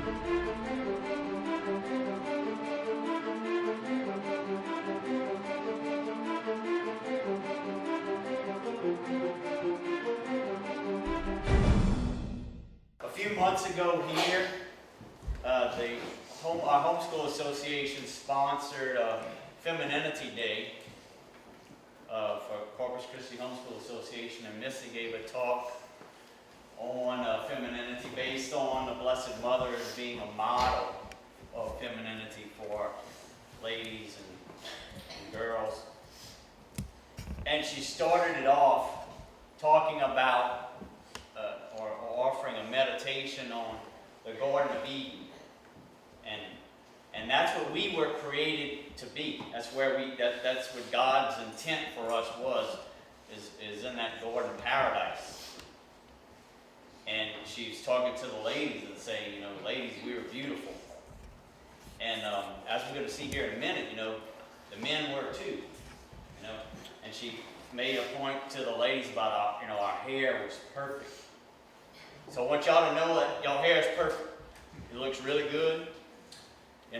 A few months ago here, our homeschool association sponsored a Femininity Day for Corpus Christi Homeschool Association, and Missy gave a talk on femininity based on the Blessed Mother as being a model of femininity for ladies and girls. And she started it off talking about or offering a meditation on the Garden of Eden. And that's what we were created to be. That's what God's intent for us is in that garden paradise. And she's talking to the ladies and saying, ladies, we were beautiful. And as we're going to see here in a minute, the men were too. And she made a point to the ladies about our hair was perfect. So I want y'all to know that y'all hair is perfect. It looks really good. I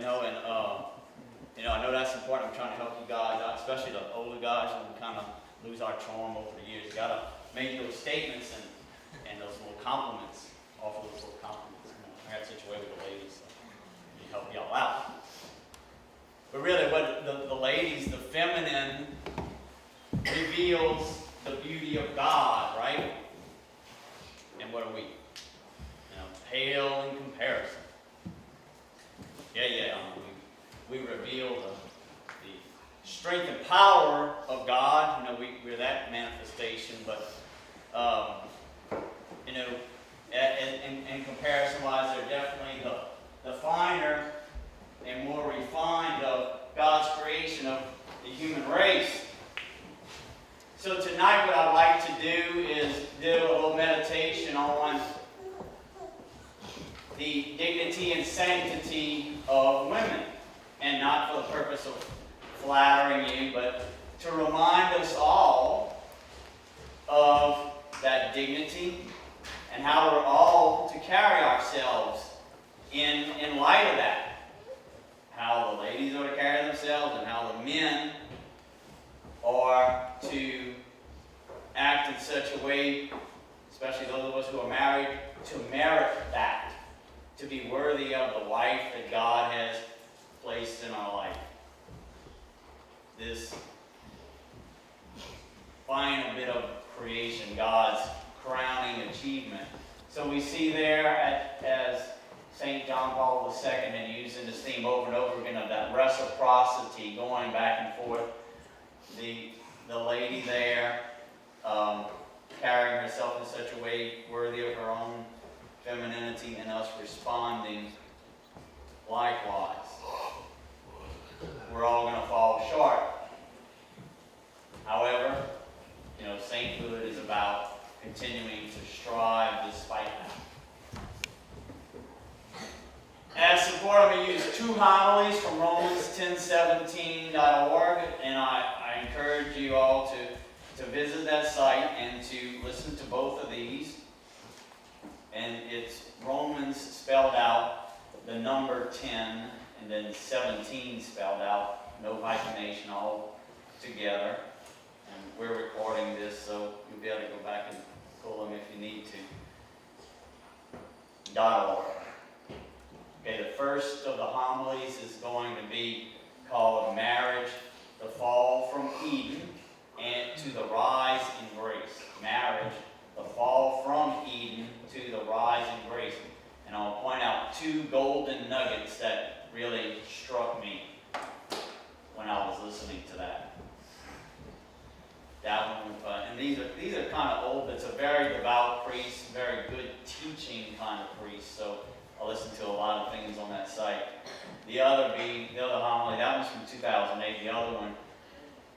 know that's important. I'm trying to help you guys out, especially the older guys, when we kind of lose our charm over the years. You got to make those statements and those little compliments, offer those little compliments. I got such a way with the ladies, so it help y'all out. But really, what the ladies, the feminine, reveals the beauty of God, right? And what are we? Pale in comparison. We reveal the strength and power of God. We're that manifestation, but in comparison-wise, they're definitely the finer and more refined of God's creation of the human race. So tonight, what I'd like to do is do a little meditation on the dignity and sanctity of women, and not for the purpose of flattering you, but to remind us all of that dignity and how we're all to carry ourselves in light of that. How the ladies are to carry themselves and how the men are to act in such a way, especially those of us who are married, to merit that. To be worthy of the wife that God has placed in our life. This final bit of creation, God's crowning achievement. So we see there, as St. John Paul II had used in this theme over and over again, of that reciprocity going back and forth. The lady there carrying herself in such a way worthy of her own femininity, and us responding likewise. We're all going to fall short. However, sainthood is about continuing to strive despite that. As support, I'm going to use two homilies from Romans1017.org, and I encourage you all to visit that site and to listen to both of these. And it's Romans spelled out, the number 10, and then 17 spelled out, no hyphenation, all together. And we're recording this, so you'll be able to go back and pull them if you need to. .org. Okay, the first of the homilies is going to be called Marriage, the Fall from Eden, and to the Rise in Grace. Marriage, the Fall from Eden to the Rise in Grace. And I'll point out two golden nuggets that really struck me when I was listening to that. That one, and these are kind of old. It's a very devout priest, very good teaching kind of priest. So I listened to a lot of things on that site. The other homily, that one's from 2008. The other one,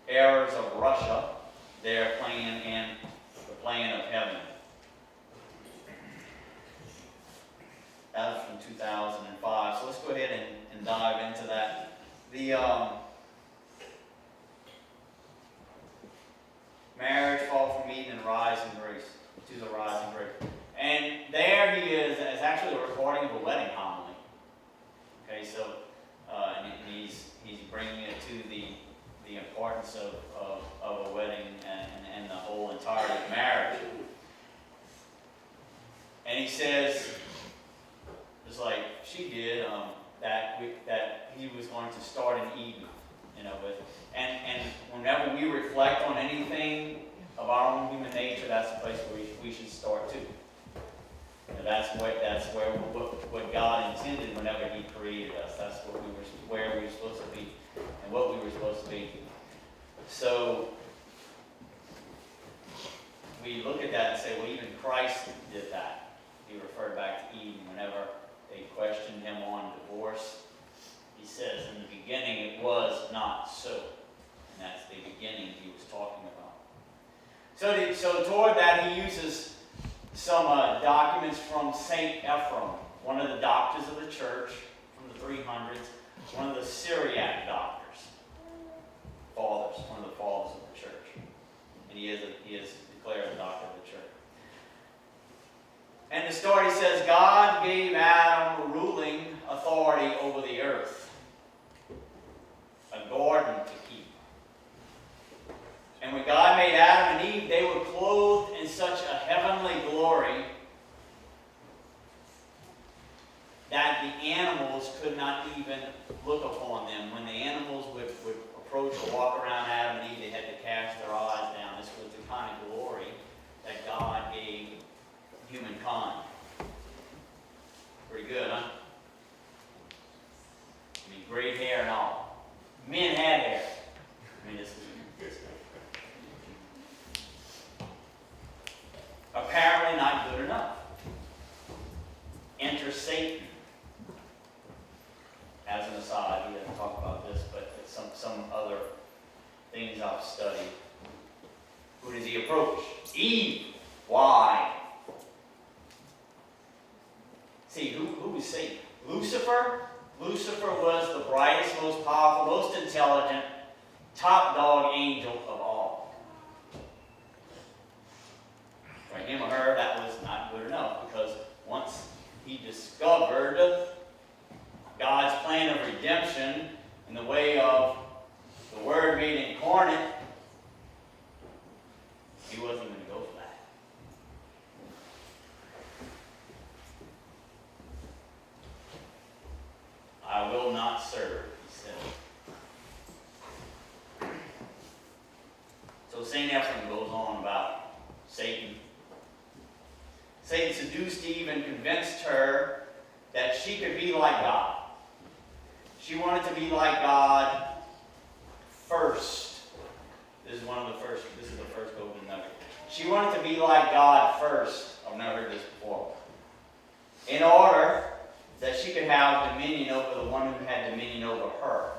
Errors of Russia, their plan and the plan of heaven. That was from 2005. So let's go ahead and dive into that. The marriage, fall from Eden, and rise in grace. To the rise in grace. And there he is actually a recording of a wedding homily. So, and he's bringing it to the importance of a wedding and the whole entirety of marriage. And he says, just like she did, that he was going to start in Eden, and whenever we reflect on anything of our own human nature, that's the place where we should start too. That's where what God intended whenever He created us. That's where we were supposed to be, and what we were supposed to be. So we look at that and say, well, even Christ did that. He referred back to Eden whenever they questioned Him on divorce. He says, in the beginning it was not so. And that's the beginning He was talking about. So toward that He uses some documents from St. Ephrem, one of the doctors of the church from the 300s, one of the Syriac doctors, one of the fathers of the church. And he is declared a doctor of the church. And the story says, God gave Adam ruling authority over the earth, a garden to keep. And when God made Adam and Eve, they were clothed in such a heavenly glory that the animals could not even look upon them. When the animals would approach or walk around Adam and Eve, they had to cast their eyes down. This was the kind of glory that God gave humankind. Pretty good, huh? I mean, great hair and all. Men had hair. I mean, this is apparently not good enough. Enter Satan. As an aside, he doesn't talk about this, but some other things I've studied. Who does he approach? Eve. Why? See, who was Satan? Lucifer? Lucifer was the brightest, most powerful, most intelligent, top dog angel of all. For him or her, that was not good enough, because once he discovered God's plan of redemption in the way of the Word made incarnate, he wasn't going to go for that. I will not serve, he said. So St. Ephrem goes on about Satan. Satan seduced Eve and convinced her that she could be like God. She wanted to be like God first. This is the first golden nugget. She wanted to be like God first. I've never heard this before. In order that she could have dominion over the one who had dominion over her.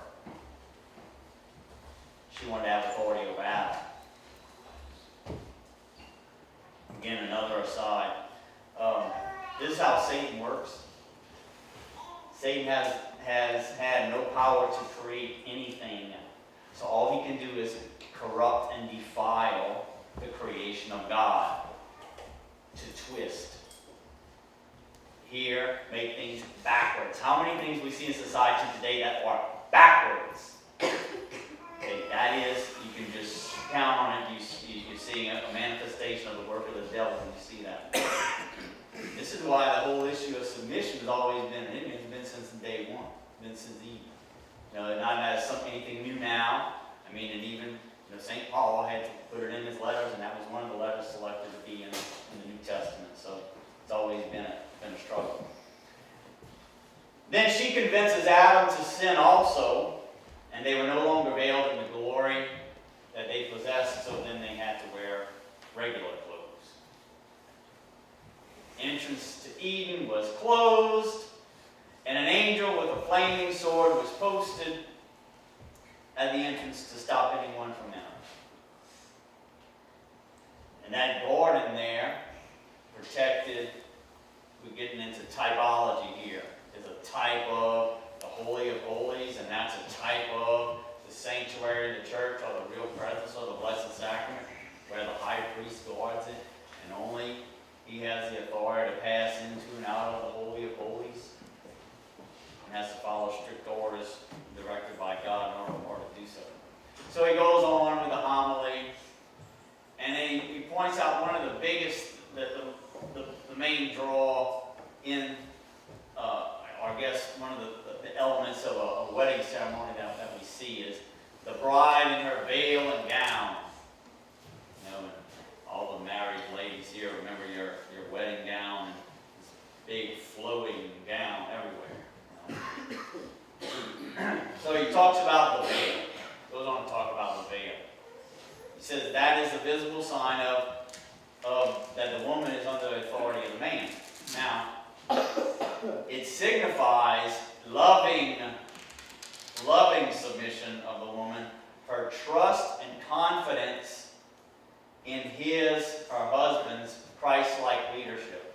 She wanted to have authority over Adam. Again, another aside. This is how Satan works. Satan has had no power to create anything. So all he can do is corrupt and defile the creation of God. To twist. Here, make things backwards. How many things we see in society today that are backwards? Okay, that is, you can just count on it. You're seeing a manifestation of the work of the devil when you see that. This is why the whole issue of submission has always been, and it has been since day one, been since Eden. Not as anything new now. I mean, and even St. Paul had to put it in his letters, and that was one of the letters selected to be in the New Testament. So it's always been a struggle. Then she convinces Adam to sin also, and they were no longer veiled in the glory that they possessed, so then they had to wear regular clothes. Entrance to Eden was closed, and an angel with a flaming sword was posted at the entrance to stop anyone from entering. And that garden there, protected, we're getting into typology here, is a type of the Holy of Holies, and that's a type of the sanctuary of the church, or the real presence of the Blessed Sacrament, where the high priest guards it, and only he has the authority to pass into and out of the Holy of Holies. And has to follow strict orders directed by God in order to do so. So he goes on with the homily, and then he points out one of the biggest, the main draw in, or I guess one of the elements of a wedding ceremony that we see is the bride in her veil and gown. You know, and all the married ladies here, remember your wedding gown, this big flowing gown everywhere. You know? So he talks about the veil. Goes on to talk about the veil. He says that is a visible sign of that the woman is under the authority of the man. Now, it signifies loving submission of the woman, her trust and confidence in her husband's Christ-like leadership.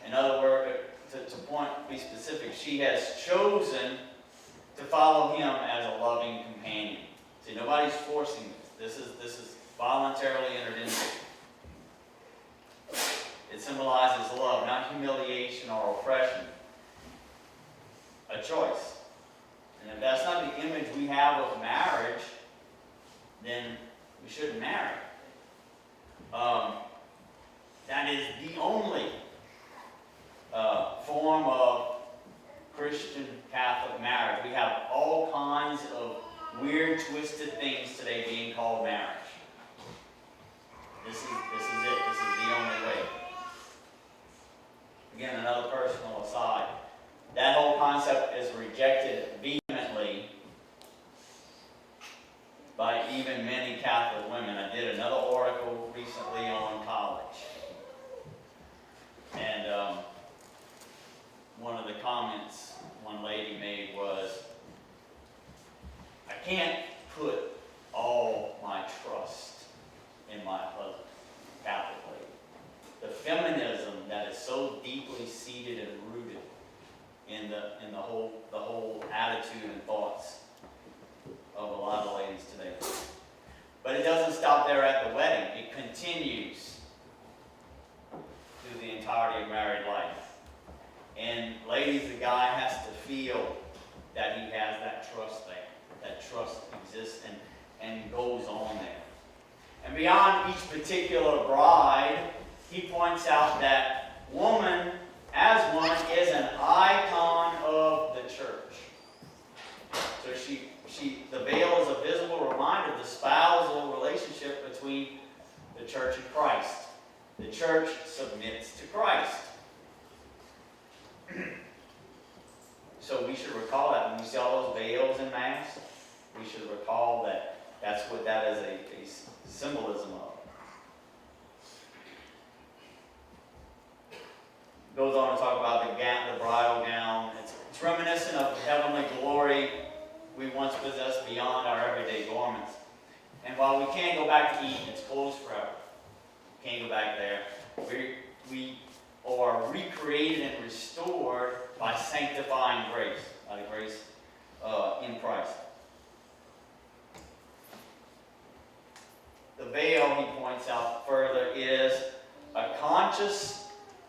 In other words, to be specific, she has chosen to follow him as a loving companion. See, nobody's forcing this. This is voluntarily entered into. It symbolizes love, not humiliation or oppression. A choice. And if that's not the image we have of marriage, then we shouldn't marry. That is the only form of Christian Catholic marriage. We have all kinds of weird, twisted things today being called marriage. This is it. This is the only way. Again, another personal aside. That whole concept is rejected vehemently by even many Catholic women. I did another article recently on college. And one of the comments one lady made was, I can't put all my trust in my husband, Catholic lady. The feminism that is so deeply seated and rooted in the whole attitude and thoughts of a lot of ladies today. But it doesn't stop there at the wedding. It continues through the entirety of married life. And ladies, the guy has to feel that he has that trust there. That trust exists and goes on there. And beyond each particular bride, he points out that woman, as woman, is an icon of the church. So the veil is a visible reminder of the spousal relationship between the church and Christ. The church submits to Christ. So we should recall that when we see all those veils in Mass, we should recall that that's what that is a symbolism of. Goes on to talk about the gown, the bridal gown. It's reminiscent of the heavenly glory we once possessed beyond our everyday garments. And while we can't go back to Eden, it's closed forever. Can't go back there. We are recreated and restored by sanctifying grace, by the grace in Christ. The veil, he points out further, is a conscious,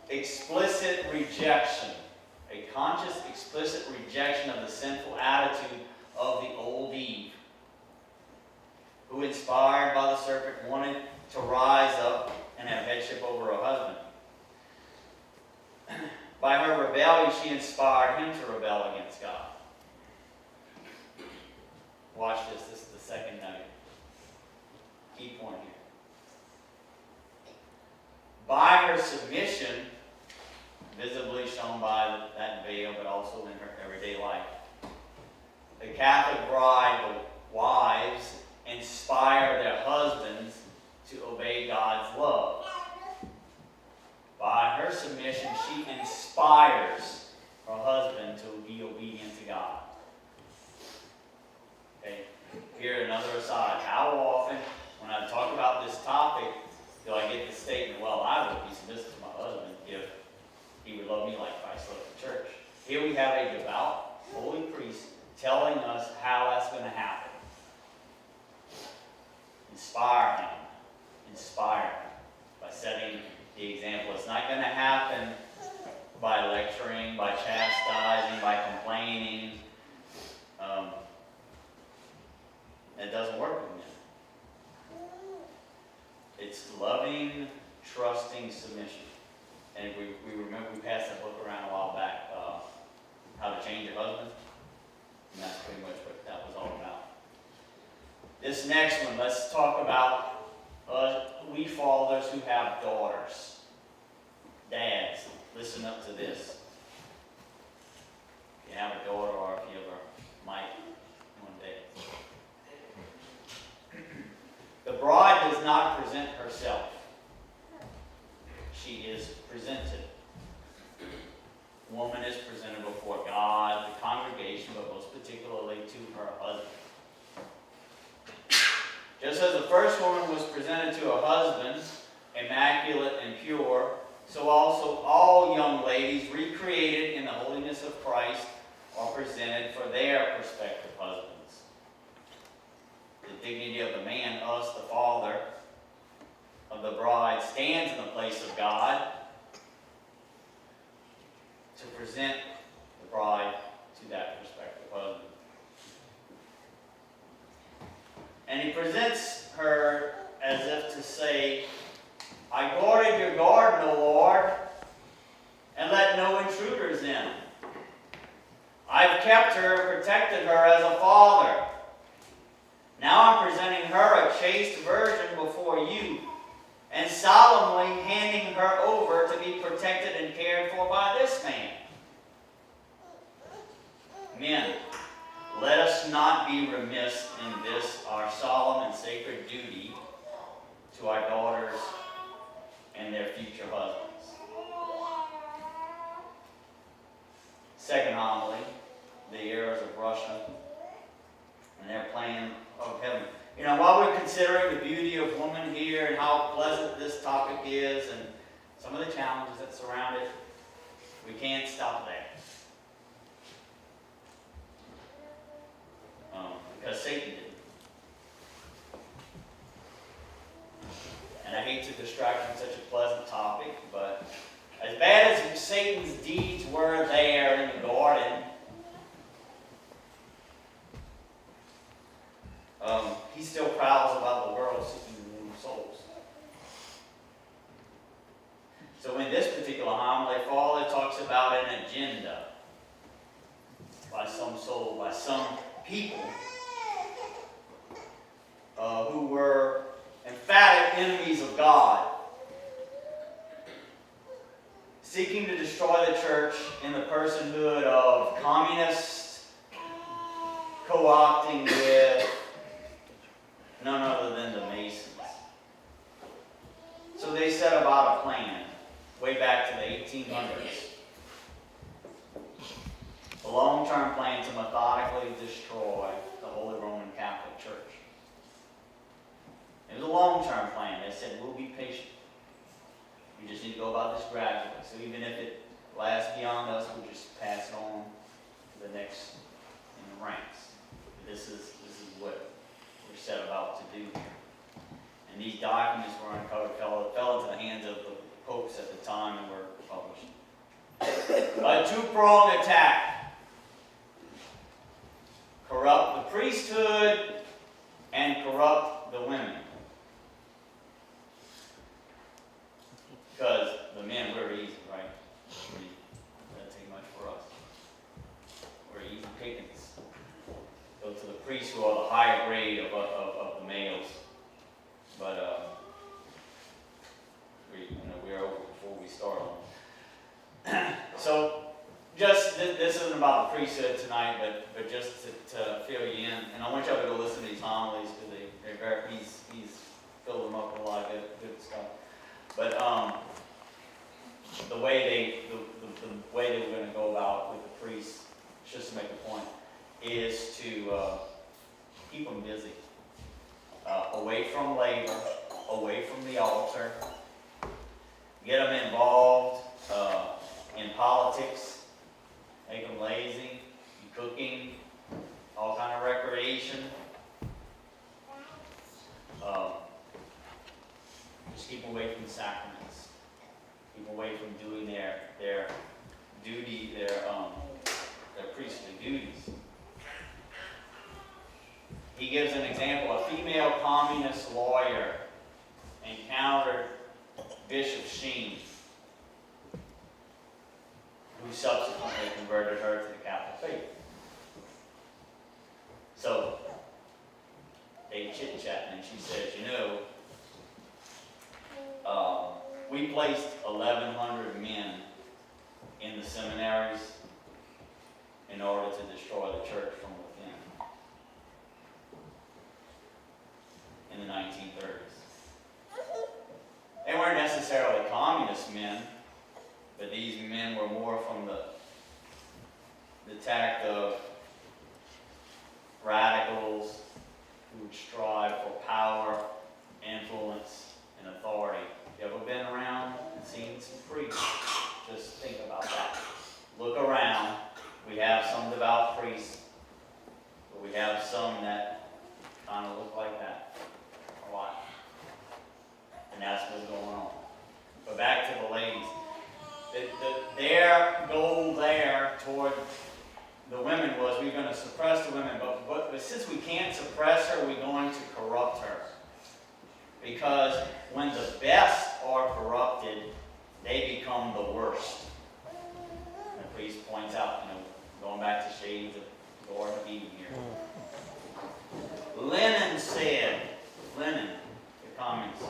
explicit rejection. A conscious, explicit rejection of the sinful attitude of the old Eve, who, inspired by the serpent, wanted to rise up and have headship over her husband. By her rebellion, she inspired him to rebel against God. Watch this. This is the second nugget. Key point here. By her submission, visibly shown by that veil, but also in her everyday life, the Catholic bride, the wives, inspire their husbands to obey God's love. By her submission, she inspires her husband to be obedient to God. Okay, here another aside. How often, when I talk about this topic, do I get the statement, well, I would be submissive to my husband if he would love me like Christ loved the church? Here we have a devout, holy priest telling us how that's going to happen. Inspire him. Inspire him by setting the example. It's not going to happen by lecturing, by chastising, by trusting submission. And we remember we passed that book around a while back, How to Change Your Husband. And that's pretty much what that was all about. This next one, let's talk about we fathers who have daughters. Dads, listen up to this. If you have a daughter or if you ever might one day. The bride does not present herself. She is presented. Woman is presented before God, the congregation, but most particularly to her husband. Just as the first woman was presented to her husband, immaculate and pure, so also all young ladies recreated in the holiness of Christ are presented for their prospective husbands. The dignity of the man, us, the father of the bride, stands in the place of God to present the bride to that prospective husband. And he presents her as if to say, I guarded your garden, O Lord, and let no intruders in. I've kept her, protected her as a father. Now I'm presenting her a chaste virgin before you, and solemnly handing her over to be protected and cared for by this man. Men, let us not be remiss in this, our solemn and sacred duty to our daughters and their future husbands. Second homily, the errors of Russia and their plan of heaven. You know, while we're considering the beauty of woman here and how pleasant this topic is and some of the challenges that surround it, we can't stop there. Because Satan did. And I hate to distract from such a pleasant topic, but as bad as Satan's deeds were there in the garden, he still prowls about the world seeking new souls. So in this particular homily, Father talks about an agenda by some soul, by some people who were emphatic enemies of God, seeking to destroy the church in the personhood of communists, co-opting with none other than the Masons. So they set about a plan way back to the 1800s. A long-term plan to methodically destroy the Holy Roman Catholic Church. It was a long-term plan. They said, we'll be patient. We just need to go about this gradually. So even if it lasts beyond us, we'll just pass it on to the next in the ranks. This is what we're set about to do here. And these documents were uncovered, fell into the hands of the popes at the time and were published. A two-pronged attack. Corrupt the priesthood and corrupt the women. Because the men, we're easy, right? Doesn't take much for us. We're easy pickings. Go to the priests who are the higher grade of the males. But we're over before we start on. So just this isn't about the priesthood tonight, but just to fill you in. And I want y'all to go listen to these homilies because he's filled them up with a lot of good stuff. But the way they were going to go about with the priests, just to make a point, is to keep them busy, away from labor, away from the altar, get them involved in politics, make them lazy, cooking, all kind of recreation. Just keep them away from the sacraments. Keep them away from doing their duty, their priestly duties. He gives an example. A female communist lawyer encountered Bishop Sheen, who subsequently converted her to the Catholic faith. So they chit-chatting, and she says, we placed 1,100 men in the seminaries in order to destroy the church from within in the 1930s. They weren't necessarily communist men, but these men were more from the tact of radicals who would strive for power, influence, and authority. You ever been around and seen some priests? Just think about that. Look around. We have some devout priests, but we have some that kind of look like that a lot. And that's what's going on. But back to the ladies. Their goal there toward the women was we're going to suppress the women, but since we can't suppress her, we're going to corrupt her. Because when the best are corrupted, they become the worst. And the priest points out, going back to shades of the Garden of Eden here. Lenin said, the communist,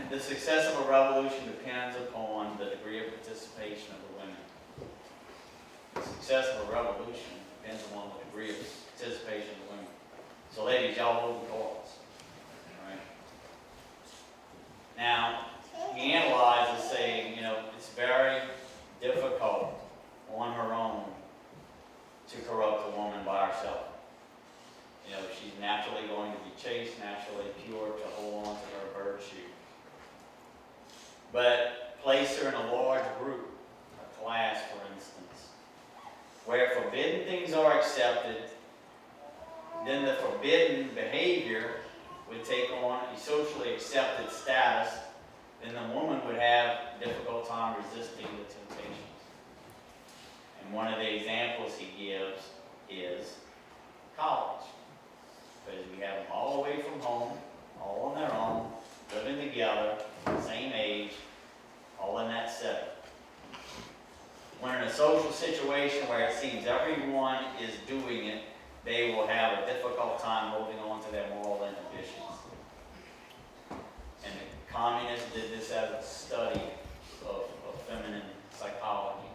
the success of a revolution depends upon the degree of participation of the women. The success of a revolution depends upon the degree of participation of the women. So ladies, y'all hold the cause. Alright? Now, he analyzes saying, it's very difficult on her own to corrupt a woman by herself. She's naturally going to be chaste, naturally pure, to hold on to her virtue. But place her in a large group, a class, for instance, where forbidden things are accepted, then the forbidden behavior would take on a socially accepted status, then the woman would have a difficult time resisting the temptations. And one of the examples he gives is college. Because we have them all away from home, all on their own, living together, same age, all in that setting. When in a social situation where it seems everyone is doing it, they will have a difficult time holding on to their moral inhibitions. And the communists did this as a study of feminine psychology,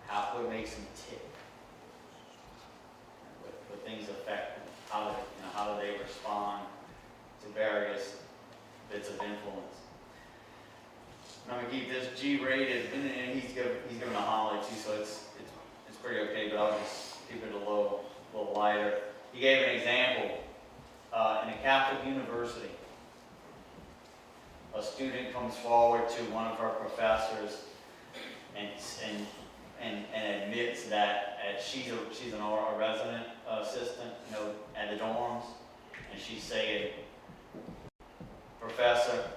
how it makes them tick, what things affect them, how do they respond to various bits of influence. I'm going to keep this G-rated, and he's given a homily too, so it's pretty okay, but I'll just keep it a little lighter. He gave an example in a Catholic university. A student comes forward to one of her professors and admits that she's a resident assistant, at the dorms, and she's saying, "Professor,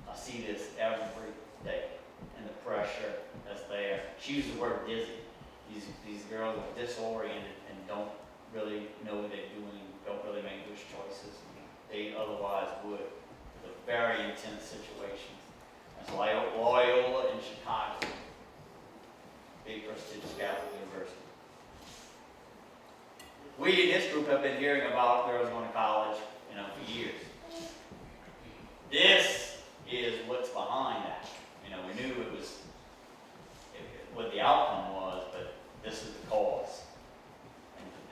I see this every day, and the pressure that's there." She used the word dizzy. These girls are disoriented and don't really know what they're doing, don't really make those choices they otherwise would. It's a very intense situation. That's Loyola in Chicago, big prestigious Catholic university. We in this group have been hearing about girls going to college, for years. This is what's behind that. We knew it was what the outcome was, but this is the cause.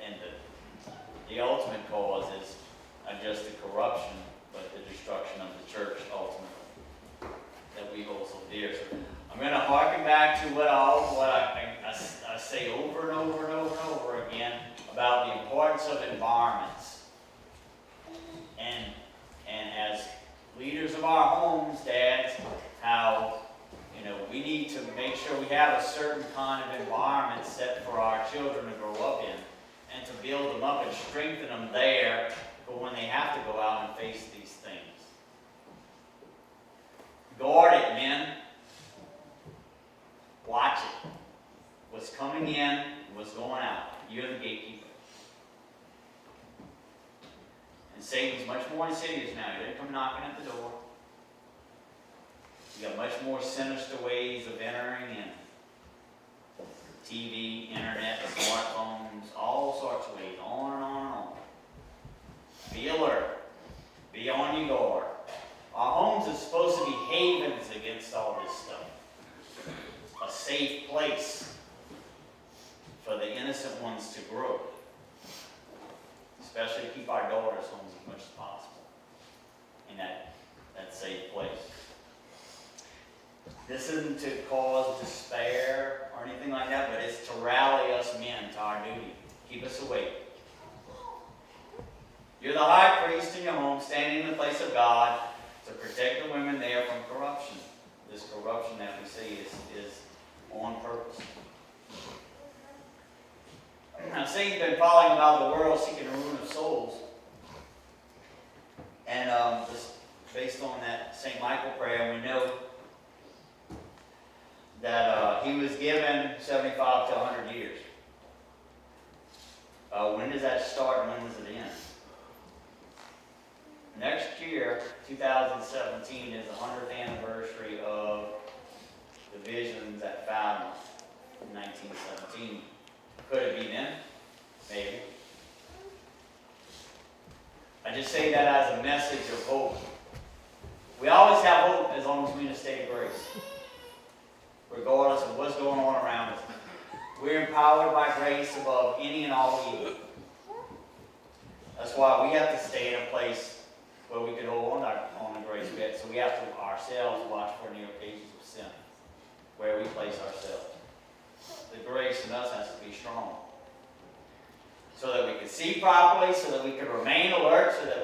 And the ultimate cause is not just the corruption, but the destruction of the church ultimately, that we hold so dear. So I'm going to harken back to what I say over and over and over and over again about the importance of environments. And as leaders of our homes, dads, how we need to make sure we have a certain kind of environment set for our children to grow up in, and to build them up and strengthen them there for when they have to go out and face these things. Guard it, men. Watch it. What's coming in, what's going out. You're the gatekeeper. And Satan's much more insidious now. He doesn't come knocking at the door. You got much more sinister ways of entering in. TV, internet, smartphones, all sorts of ways, on and on and on. Be alert. Be on your guard. Our homes are supposed to be havens against all this stuff. A safe place for the innocent ones to grow. Especially to keep our daughters home as much as possible in that safe place. This isn't to cause despair or anything like that, but it's to rally us men to our duty. Keep us awake. You're the high priest in your home, standing in the place of God to protect the women there from corruption. This corruption that we see is on purpose. Now, Satan's been following about the world, seeking the ruin of souls. And just based on that St. Michael prayer, we know that he was given 75 to 100 years. When does that start and when does it end? Next year, 2017, is the 100th anniversary of the visions at Falmouth in 1917. Could it be then? Maybe. I just say that as a message of hope. We always have hope as long as we're in a state of grace, regardless of what's going on around us. We're empowered by grace above any and all evil. That's why we have to stay in a place where we can hold on to grace. So we have to ourselves watch for any occasions of sin, where we place ourselves. The grace in us has to be strong, so that we can see properly, so that we can remain alert, so that